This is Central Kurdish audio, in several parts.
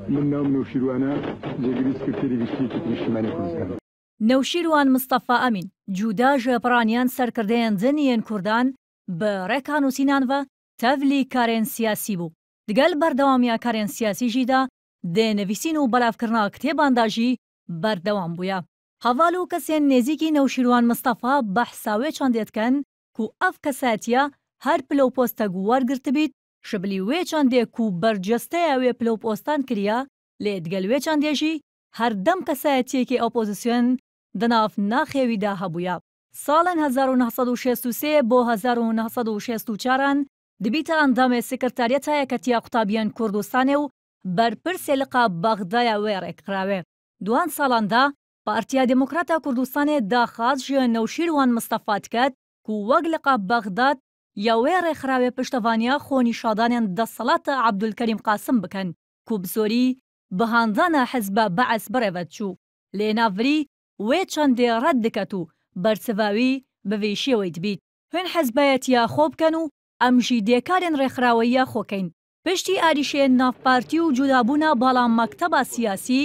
من نام نوشیروانە جێگیری سکرتێری گشتیەکی نیشتیمانی کوردستان. نەوشیروان مستەفا ئەمین جودا ژێپڕانیان سەرکردەیان جنیەن کوردان بە ڕێکان و سینانڤە تەڤلی کارێن سیاسی بوو. دگەل بەردەوامیە کارێن سیاسیژیدا دێنەڤیسین و بەلافکردنا کتێبانداژی بەردەوام بووە. هەڤاڵ و کەسێن نێزیکی نەوشیروان مستەفا بەحساوێ چەندێتکەن کو ئەف کەساتیە هەر پلە و پۆستە گووەرگرت بیت شبلی وێ چەندێک و بەرجەستەیە وێ پلە و پۆستان کردیا لێ دگەل وێ چەندێژی هەردەم کەسایەتیەکی ئۆپۆزیسیۆن دەناف ناخێویدا هەبووە. ساڵن 1963 بۆ 1964 دبیتە ئەندامێ سکرتاریەتە یەکەتیە قوتابیان کوردستانێ و بەرپرسێ لقا بەغدایە وێ ڕێکخراوێ. دوان ساڵاندا پارتیا دموکراتە کوردستانێ داخواز ژێ نەوشیروان مستەفا دکات و وەک لقا بەغداد یا وێ ڕێکخراوێ پشتەوانیە خۆنی شادانیان دەسەڵاتە عەبدولکەریم قاسم بکەن کو بزۆری بەهاندانە حزبە بەعەس بڕێوەت چوو. لێ ناڤری وێ چەندێ ڕەت دکەت و بەرچەڤاوی بەڤێشیەوەی دبیت. هێن حەزبایەتیە خۆ بکەن و ئەمژی دێکارێن ڕێکخراوەیە خۆکەین. پشتی ئاریشێن نافپارتی و جودابوونا باڵام مەکتەبە سیاسی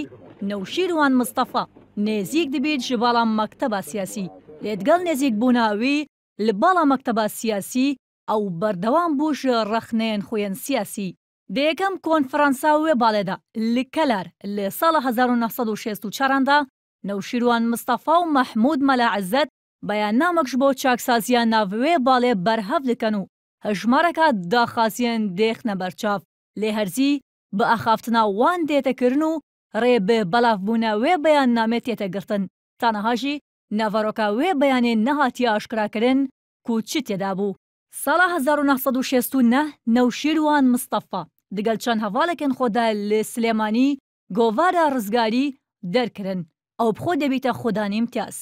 نەوشیروان مستەفا نێزیک دەبێت ji باڵام مەکتەبە سیاسی. لێدگەڵ نێزیک بووناوی li bala mekteba siyasî ew berdewam bû ji rexneyên xwe yên siyasî. Di yekem konferansa wê balê de li Keler li sala 1964 da Newşîrwan Mistefa û Mehmûd Mela Ezzet beyannamek ji bo çaksaziya nav wê balê berhev dikin û hejmareka daxwaziyên dêxne berçav. Lê herzî bi axaftina wan dête kirin û rê bi belavbûna wê beyannamê tête girtin. Taneha jî نەڤەرۆکە وێ بەیانێ نەهاتیە ئاشکراکردن کو چی تێدا بوو. ساڵا 1969 نەوشیروان مستەفا دگەل چەند هەڤاڵێکن خۆدا لێ سلێمانی گۆڤارە ڕزگاری دەرکردن ئەو بخۆ دەبیتە خۆدانی امتیاز.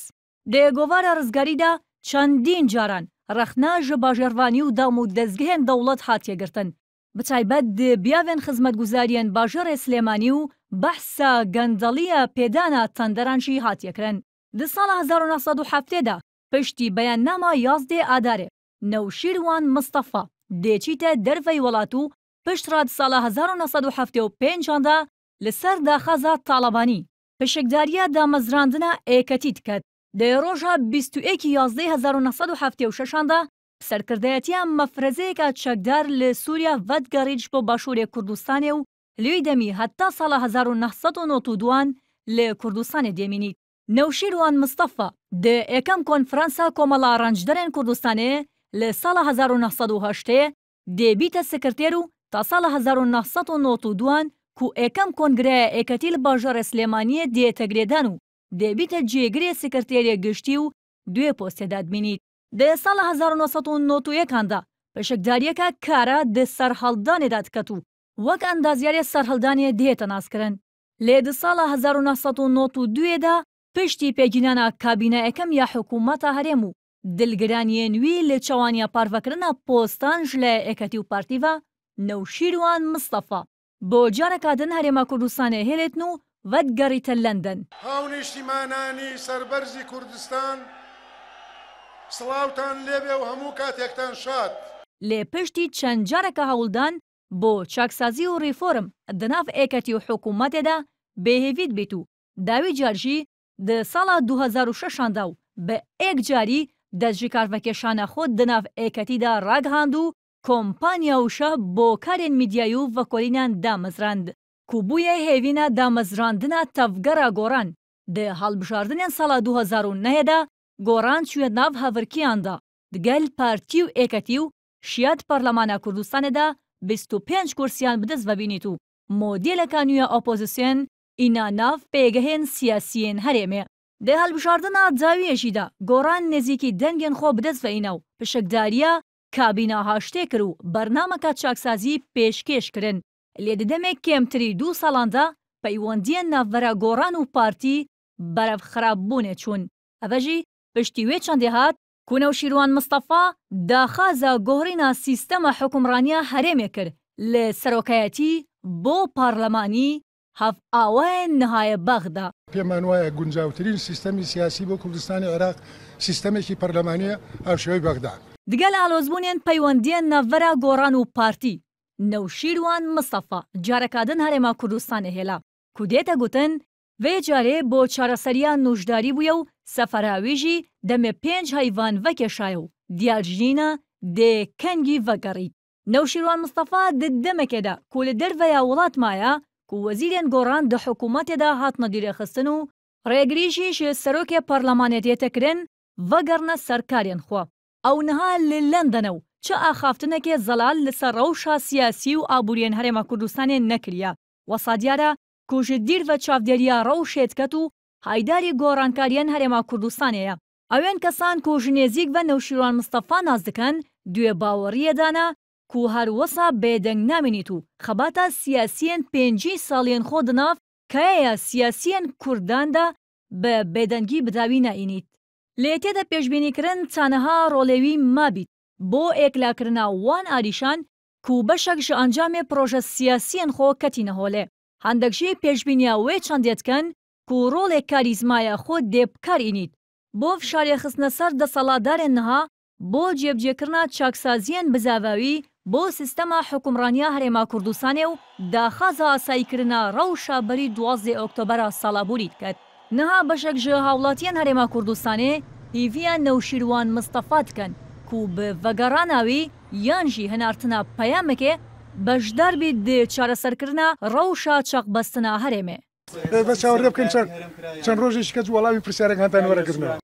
دێ گۆڤارە ڕزگاریدا چەندین جاران ڕەخنا ژە باژێڕوانی و دام و دەستگەهێن دەوڵەت هاتیەگرتن. بتایبەت بیاوێن خزمەتگوزاریان باژەڕێ سلێمانی و بەحسا گەندەڵیە پێدانە تەندەرانشی هاتیەکردن. Di sala 1970 da piştî beyannama yazdê adarê Newşîrwan Mistefa dêçîte dervey welat û piştra di sala 1975 da li ser daxwaza Talebanî pişikdariya damezrandina êketî diket. Dê roja 21 yazdê 1976 da serkirdeyetiya mefrezeyeka çekdar li Sûriya vedgerî ji bo Başûrê Kurdistanê û li wî demî heta sala 1992 li Kurdistanê demînît. Newşîrwan Mistefa di yekem konferansa Komela Ranjderên Kurdistanê li sala 1980 dê bîte sekretêr û ta sala 1992 ku yekem kongreya êketî li bajarê Slêmaniyê dê tegrêdan û dê bîte cêgirê sekretêrê giştî û duê postê de dimînît. Di sala 1991 da pişikdariyeka kara di serhildanê de diket û wek endaziyarê serhildanê dihête naskirin. Lê di sala 1992 da piştî pêgînana kabîneyekem ya hikûmeta herêm û dilgiraniyên wî li çewaniya parvekirina postan ji lê êketî û partî ve Newşîrwan Mistefa bo careka din Herêma Kurdistanê hêlêtin û vedgerîte London. Hawnîştîmananî serberzî Kurdistan silawtan lêbê û hemû katêktan şad. Lê piştî çend careka hewldan bo çaksazî û rîform di nav êketî û hikûmetê de bêhêvî dibêt û dawî car jî di sala 2006 da bi ek carî dest ji karvekeşana xwe di nav êketî de ragihand û kompanya wişa bo karên mîdyayî û vekolînan damezrand. Ku bûye hêvîna damezrandina tevgera goran di halbijardinên sala 2009 de goran çûye nav hevirkiyan da digel partî û êketî û şiyat Parlemana Kurdistanê de 25 kursiyan bi dest vebînît û modêleka nû ya opozîsyon îna nav pêgehên siyasiyên herêmê. Di helbijardina dawiyê jî de goran nêzîkî dengên xwe bi dest veîne û pişikdariya kabîna haştê kir û bernameka çaksazî pêşkêş kirin. Lê di demek kêmtirî 2 salan de peywendiyên navbera goran û partî berevxirabbûnê çûn. Ev jî piştî wê çandê hat ku Newşîrwan Mistefa daxwaza gohrîna sîstema hikûmraniya herêmê kir li serokeyetî bo parlemanî هەف ئاوایان نەهایە بەغدا. پێمان وایە گونجاوترین سیستەمی سیاسی بۆ کوردستانی عێراق سیستەمێکی پەرلەمانیە هەرشێوەی بەغدا. دگەل ئالۆزبوونیان پەیوەندیان ناڤەرە گۆڕان و پارتی نەوشیروان مستەفا جارەکادن هەرێما کوردستانی هێلا کو دێتە گوتن vê carê بۆ çareseriya nûjdarî bûye û seferawî jî demê 5 heyvan vekeşaye û diyarjîna dê kengî vegerît. Newşîrwan Mistefa di demekê de ku li derveya welat maya ku wezîrên goran di hikûmetê de hatine dîrêxistin û rêgirî jî ji serokê parlemanê têtekirin vegerine serkarên xwe. Ew niha li Londonê û çi axaftinekê zelal li ser rewşa siyasî û abûriyên Herêma Kurdistanê nekiriye. Wesa diyar e ku ji dîr ve çavdêriya rewşê diket û haydarî gorankariyên Herêma Kurdistanê ye. Ewên kesan ku ji nêzik ve Newşîrwan Mistefa naz dikin, duê baweriyê dane ku her wisa bêdeng namînît û xebata siyasiyên 5 saliyên xwe di nav keyeya siyasiyên Kurdan de bi bêdengî bi dawî neînît. Lê tê de pêşbînîkirin teneha rolê wî mabît bo êkilakirina wan alîşan ku beşek ji encamê proje siyasiyên xwe ketîne holê. Hindek jî pêşbîniya wê çandê dikin ku rolê karîzmaya xwe dê bikarînît bo fişariyexistine ser desaladarên niha bo cêbcêkirina çaksaziyên bizavawî bo sîstema hikûmraniya Herêma Kurdistanê û daxwaza asayîkirina rewşa berî 12 Oktobera sala borî diket. Niha beşek ji hawlatiyên Herêma Kurdistanê hîviya Newşîrwan Mistefa dikin ku bi vegerana wî yan jî hinartina peyamekê bejdar bî di çareserkirina rewşa çaqbestina herêmê. بس چاوەڕێ بکەین چەند ڕۆژێکی کەس وەڵامی پرسیارێک هەتان وەرەگرنەوە.